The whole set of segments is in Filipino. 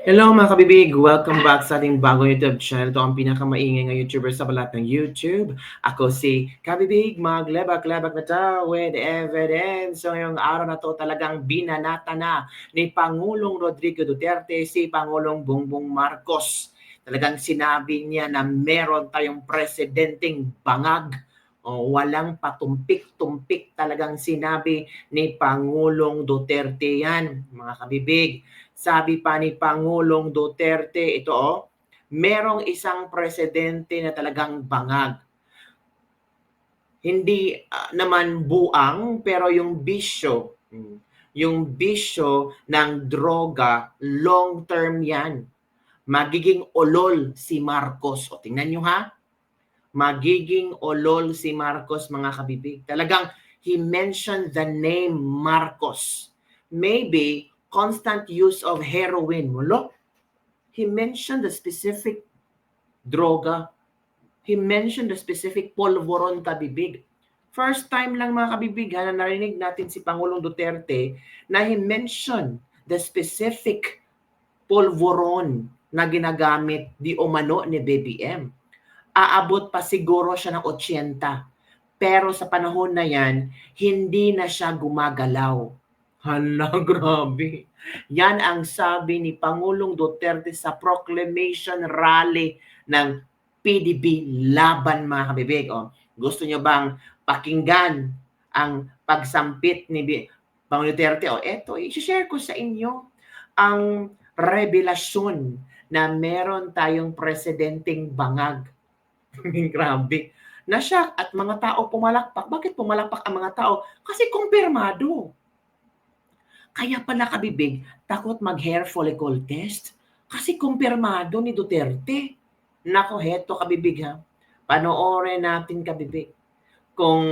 Hello mga kabibig! Welcome back sa ating bagong YouTube channel. Ito ang pinakamaingay ng YouTuber sa balat ng YouTube. Ako si Kabibig, maglebak-lebak na to with evidence. So ngayong araw na to talagang binanata na ni Pangulong Rodrigo Duterte si Pangulong Bongbong Marcos. Talagang sinabi niya na meron tayong presidenteng bangag. O, walang patumpik-tumpik talagang sinabi ni Pangulong Duterte yan, mga kabibig. Sabi pa ni Pangulong Duterte, merong isang presidente na talagang bangag. Hindi naman buang, pero yung bisyo, yung bisyo ng droga, long term yan. Magiging olol si Marcos. O tingnan nyo ha, magiging olol si Marcos, mga kabibig. Talagang he mentioned the name Marcos. Maybe constant use of heroin. Look, he mentioned the specific droga. He mentioned the specific polvoron, kabibig. First time lang, mga kabibig, na narinig natin si Pangulong Duterte na he mentioned the specific polvoron na ginagamit di umano ni BBM. Aabot pa siguro siya ng 80. Pero sa panahon na yan, hindi na siya gumagalaw. Hala, grabe. Yan ang sabi ni Pangulong Duterte sa proclamation rally ng PDB laban, mga kabibig. Gusto nyo bang pakinggan ang pagsampit ni Pangulong Duterte? Eto, i-share ko sa inyo ang revelasyon na meron tayong presidenteng bangag. Grabe. Na-shock at mga tao pumalakpak. Bakit pumalakpak ang mga tao? Kasi kumpirmado. Kaya pala, kabibig, takot mag-hair follicle test kasi kumpirmado ni Duterte. Nako, heto, kabibig ha. Panoorin natin, kabibig, kung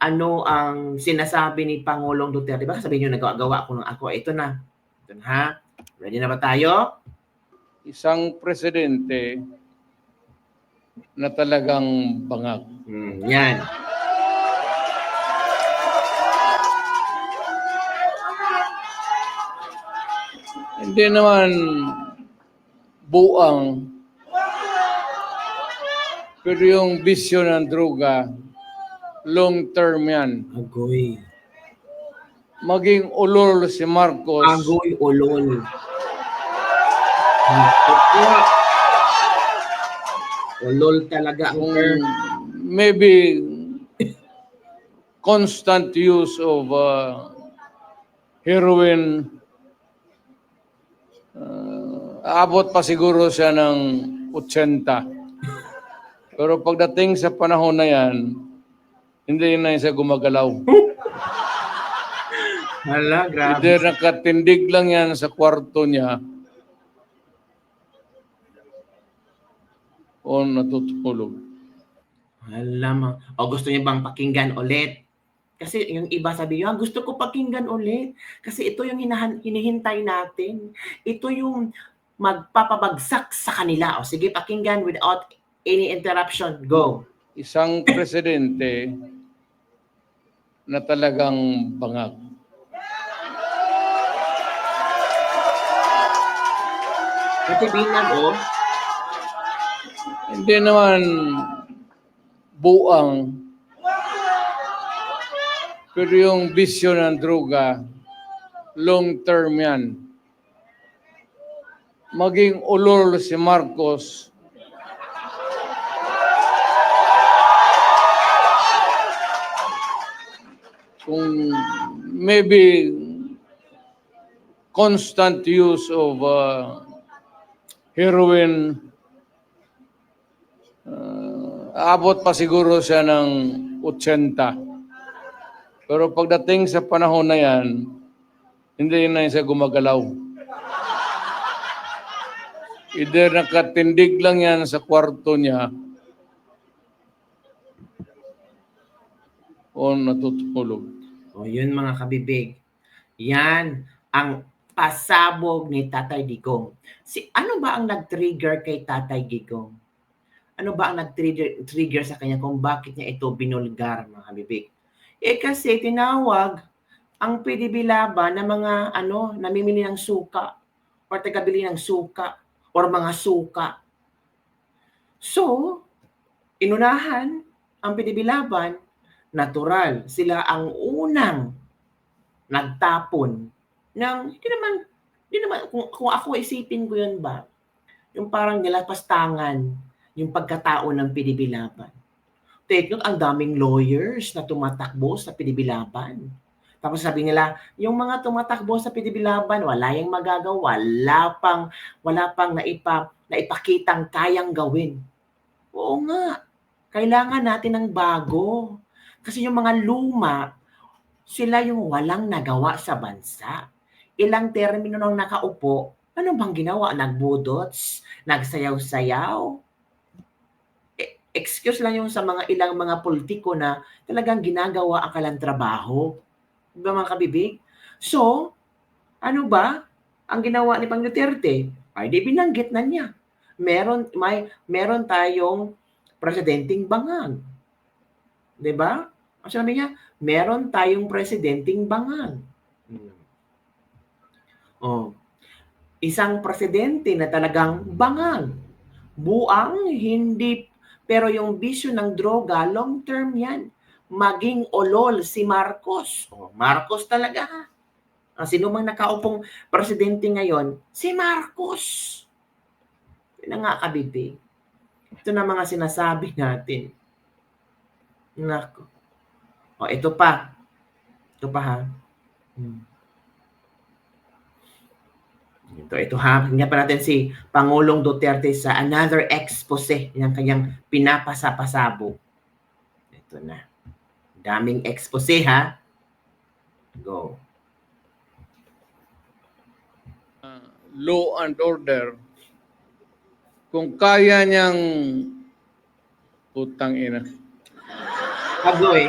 ano ang sinasabi ni Pangulong Duterte. Baka sabihin nyo, nagawa ko ng ako. Ito na. Ito na ha. Ready na ba tayo? Isang presidente na talagang bangag. Yan. Hindi naman buang, pero yung bisyo ng droga, long term yan. Agoy. Maging ulol si Marcos. Agoy, ulol. Ulol talaga ang term. Maybe constant use of heroin. Aabot pa siguro siya ng 80. Pero pagdating sa panahon na yan, hindi na siya gumagalaw. Hala, grabe. Hindi, nakatindig lang yan sa kwarto niya o natutulog. Hala, gusto niyo bang pakinggan ulit? Kasi yung iba sabi niyo, gusto ko pakinggan ulit. Kasi ito yung hinihintay natin. Ito yung magpapabagsak sa kanila. Sige, pakinggan without any interruption. Go. Isang presidente na talagang bangag. Kasi binag, Hindi naman buang, pero yung bisyo ng droga, long term yan. Maging ulol si Marcos. Kung maybe constant use of heroin, aabot pa siguro siya ng 80. Pero pagdating sa panahon na yan, hindi na siya gumagalaw. Either nakatindig lang yan sa kwarto niya o natutulog. Yun, mga kabibig. Yan ang pasabog ni Tatay Digong. Ano ba ang nag-trigger kay Tatay Digong? Ano ba ang nag-trigger sa kanya kung bakit niya ito binulgar, mga kabibig? Kasi tinawag ang PDB laban ng mga namimili ng suka or tagabili ng suka or mga suka. So, inunahan ang PDB Laban, natural, sila ang unang nagtapon ng, hindi naman kung ako isipin ko yun ba, yung parang nilapastangan yung pagkatao ng PDB Laban. Take note, ang daming lawyers na tumatakbo sa PDB Laban. Tapos sabi nila, yung mga tumatakbo sa PDB Laban, wala yung magagawa, wala pang naipakitang kayang gawin. Oo nga, kailangan natin ng bago. Kasi yung mga luma, sila yung walang nagawa sa bansa. Ilang termino nang nakaupo, ano bang ginawa? Nagbudots? Nagsayaw-sayaw? Excuse lang yung sa mga ilang mga politiko na talagang ginagawa ang kalang trabaho. Diba mga kabibig? So, ano ba ang ginawa ni Pang Duterte? Ay di binanggit na niya. Meron tayong presidenteng bangag. 'Di ba? Ang sabi niya, meron tayong presidenteng bangag. Oh, isang presidente na talagang bangag. Buang, hindi, pero yung bisyo ng droga, long term yan. Maging olol si Marcos. Oh, Marcos talaga. Sino mang nakaupong presidente ngayon? Si Marcos. Yun na nga, kabibig. Ito na mga sinasabi natin. Nako. O, ito pa. Ito pa ha. Ito ha. Tingnan pa natin si Pangulong Duterte sa another expose ng kanyang pinapasapasabo. Ito na. Daming expose ha. Go. Law and order, kung kaya niyang putang ina. Agoy.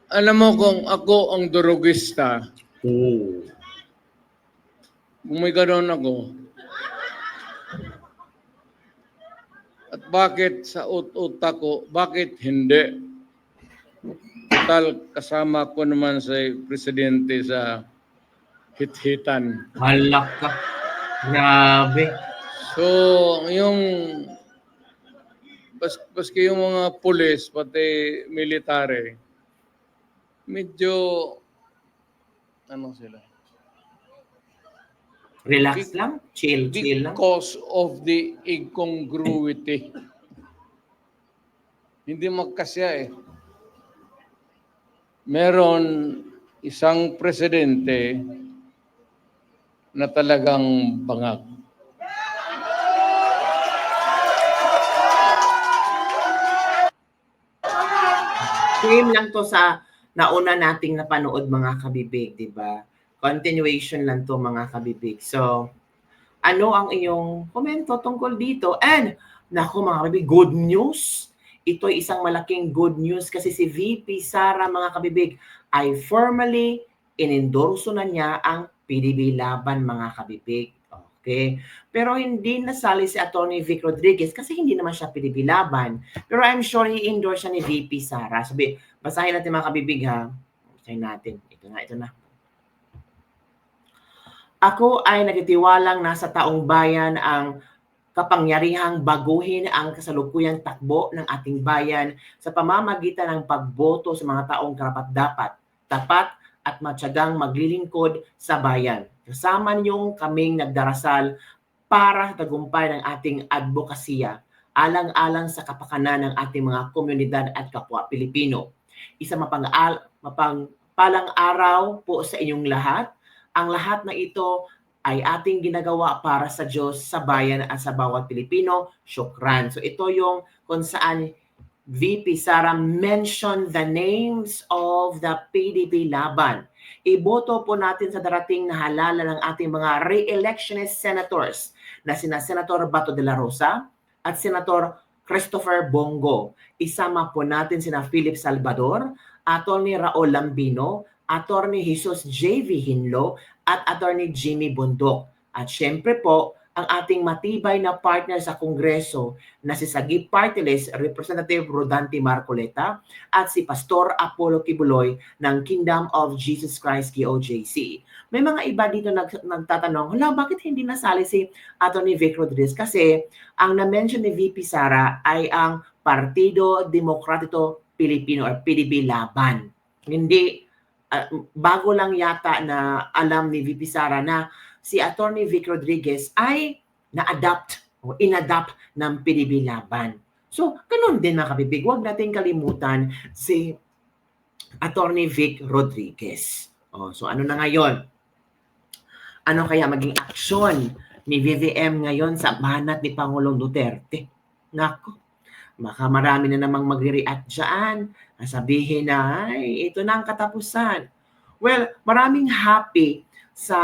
Alam mo kung ako ang durugista, Oh. kung may gano'n ako, at bakit sa utak ko, bakit hindi? Total, kasama ko naman sa presidente sa hit-hitan. Halak ka. Grabe. So, yung baski yung mga pulis, pati military, medyo, ano sila? Relax lang. Chill lang. Because of the incongruity. Hindi magkasya eh. Meron isang presidente na talagang bangag. Same lang to sa nauna nating napanood mga kabibig, di ba? Continuation lang to mga kabibig. So, ano ang inyong komento tungkol dito? And, naku mga kabibig, good news. Ito ay isang malaking good news kasi si VP Sara mga kabibig ay formally inendorso na niya ang PDB Laban mga kabibig. Okay. Pero hindi nasali si Atty. Vic Rodriguez kasi hindi naman siya PDB Laban. Pero I'm sure i-endorse siya ni VP Sara. Sabi, basahin natin mga kabibig ha. Basahin natin. Ito na. Ako ay nagtitiwalang nasa taong bayan ang kapangyarihang baguhin ang kasalukuyang takbo ng ating bayan sa pamamagitan ng pagboto sa mga taong karapat-dapat, tapat at matyagang maglilingkod sa bayan. Kasama niyong kaming nagdarasal para sa tagumpay ng ating advokasya, alang-alang sa kapakanan ng ating mga komunidad at kapwa Pilipino. Isang mapagpalang araw po sa inyong lahat. Ang lahat na ito ay ating ginagawa para sa Diyos, sa bayan at sa bawat Pilipino. Syukran. So ito yung kung saan VP Sara mentioned the names of the PDP Laban. Iboto po natin sa darating na halala ng ating mga re-electionist senators na sina Senator Bato de la Rosa at Senator Christopher Bongo. Isama po natin sina Philip Salvador, Atty. Raul Lambino, Atty. Jesus J.V. Hinlo at Atty. Jimmy Bundok. At syempre po, ang ating matibay na partner sa Kongreso na si Sagip Party List, Representative Rodante Marcoleta, at si Pastor Apollo Kibuloy ng Kingdom of Jesus Christ KOJC. May mga iba dito nagtatanong, hala, bakit hindi nasali si Atty. Vic Rodriguez? Kasi ang na-mention ni VP Sara ay ang Partido Demokratiko Pilipino or PDP Laban. Hindi, bago lang yata na alam ni VP Sara na si Atty. Vic Rodriguez ay na-adapt o inadapt ng PDP Laban. So, ganun din mga kabibig. Huwag natin kalimutan si Atty. Vic Rodriguez. So, ano na ngayon? Ano kaya maging aksyon ni VVM ngayon sa banat ni Pangulong Duterte? Nako, baka marami na namang magre-react dyan. Sabihin na, ay, ito na ang katapusan. Well, maraming happy sa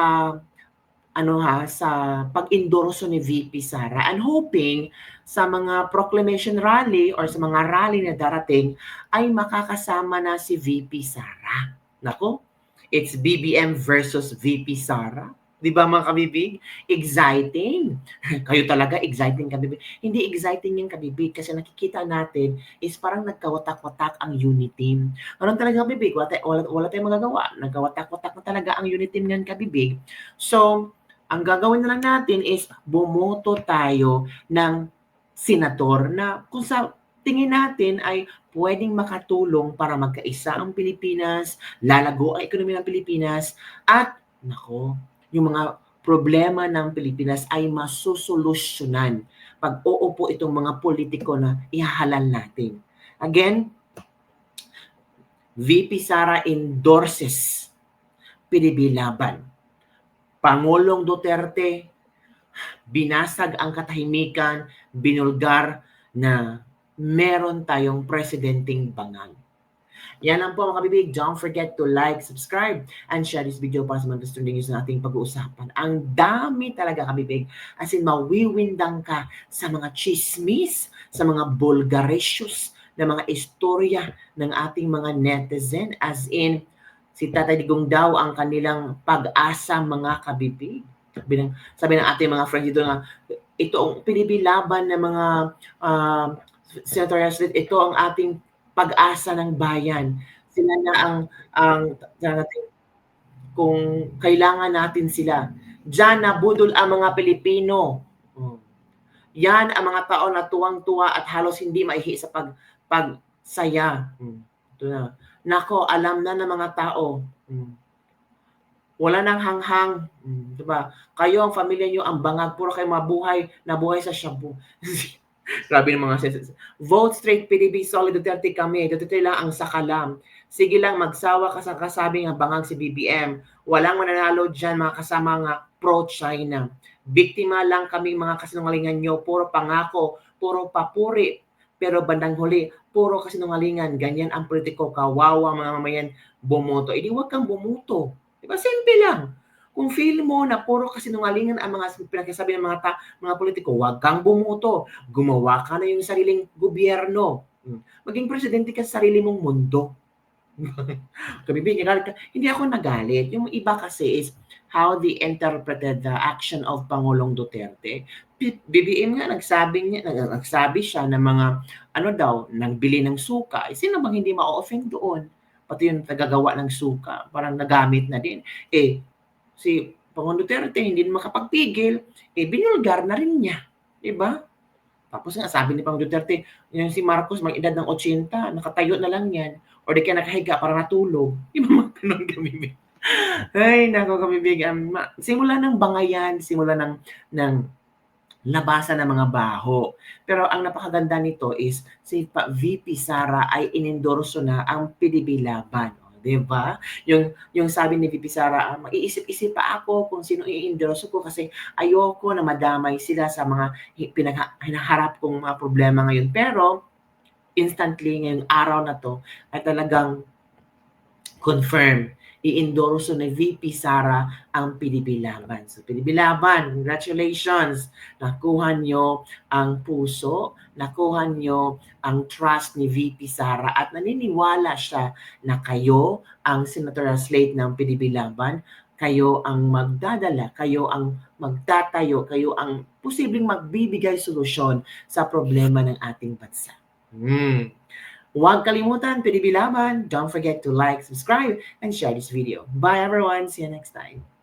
sa pag-endorso ni VP Sara and hoping sa mga proclamation rally or sa mga rally na darating ay makakasama na si VP Sara. Nako, it's BBM versus VP Sara. Di ba mga kabibig? Exciting. Kayo talaga exciting kabibig. Hindi exciting yung kabibig kasi nakikita natin is parang nagkawatak-watak ang unit team. Ano talaga kabibig? Wala tayong magagawa. Nagkawatak-watak na talaga ang unit team niyan kabibig. So, ang gagawin na lang natin is bumoto tayo ng senador na kung sa tingin natin ay pwedeng makatulong para magkaisa ang Pilipinas, lalago ang ekonomiya ng Pilipinas, at nako, yung mga problema ng Pilipinas ay masusolusyonan pag uupo itong mga politiko na ihahalal natin. Again, VP Sara endorses PDP Laban. Pangulong Duterte, binasag ang katahimikan, binulgar na meron tayong presidenteng bangag. Yan lang po mga kabibig. Don't forget to like, subscribe, and share this video para sa mga gusto news na ating pag-uusapan. Ang dami talaga kabibig. As in, mawiwindang ka sa mga chismis, sa mga vulgarious na mga istorya ng ating mga netizen. As in, si Tatay Digong daw ang kanilang pag-asa mga kabibig. Sabi ng ating mga friends dito na ito ang pinibilaban ng mga senatorial slate, ito ang ating pag-asa ng bayan. Sila na ang kung kailangan natin sila. Diyan nabudol ang mga Pilipino. Yan ang mga tao na tuwang-tuwa at halos hindi maihi sa pagsaya. Ito na. Nako, alam na ng mga tao. Wala nang hanghang. Diba? Kayo, ang pamilya nyo, ang bangag, puro kayo nabuhay sa shabu. Grabe ng mga vote straight PDP, solid Duterte kami. Duterte lang ang sakalam. Sige lang, magsawa ka sa kasabing ang bangag si BBM. Walang mananalo dyan, mga kasama nga pro-China. Biktima lang kami mga kasinungalingan nyo. Puro pangako, puro papuri. Pero bandang huli, puro kasinungalingan. Ganyan ang politiko. Kawawa mga mamayan bumoto. Di wag kang bumoto. Diba? Simple lang. Kung feel mo na puro kasinungalingan ang mga pinagsasabi ng mga politiko, wag kang bumoto. Gumawa ka na yung sariling gobyerno. Maging presidente ka sa sarili mong mundo. Kabibig, hindi ako nagalit. Yung iba kasi is how they interpreted the action of Pangulong Duterte. BBM nga nagsabi siya ng mga nagbili ng suka. Sino bang hindi ma-offend doon? Pati yung tagagawa ng suka, parang nagamit na din. Si Pangulong Duterte hindi makapagpigil, binulgar na rin niya. Diba? Tapos nga, sabi ni Pangulong Duterte, yung si Marcos, mga edad ng 80, nakatayo na lang yan. Or di kaya nakahiga para natulog. Di ba mga ganun kamibig? Ay, nako kamibig. Simula ng bangayan, simula ng labasan ng mga baho. Pero ang napakaganda nito is si VP Sara ay inendorso na ang PDP Laban. Diba? Yung sabi ni VP Sara, maiisip-isip pa ako kung sino i-endorso ko kasi ayoko na madamay sila sa mga hinaharap kong mga problema ngayon. Pero instantly ngayong araw na to ay talagang confirm, i-endorso ni VP Sara ang PDP Laban. So PDP Laban, congratulations! Nakuha nyo ang puso, nakuha nyo ang trust ni VP Sara at naniniwala siya na kayo ang senatorial slate ng PDP Laban kayo ang magdadala, kayo ang magtatayo, kayo ang posibleng magbibigay solusyon sa problema ng ating bansa. Huwag kalimutan, pinibilaban. Don't forget to like, subscribe, and share this video. Bye everyone. See you next time.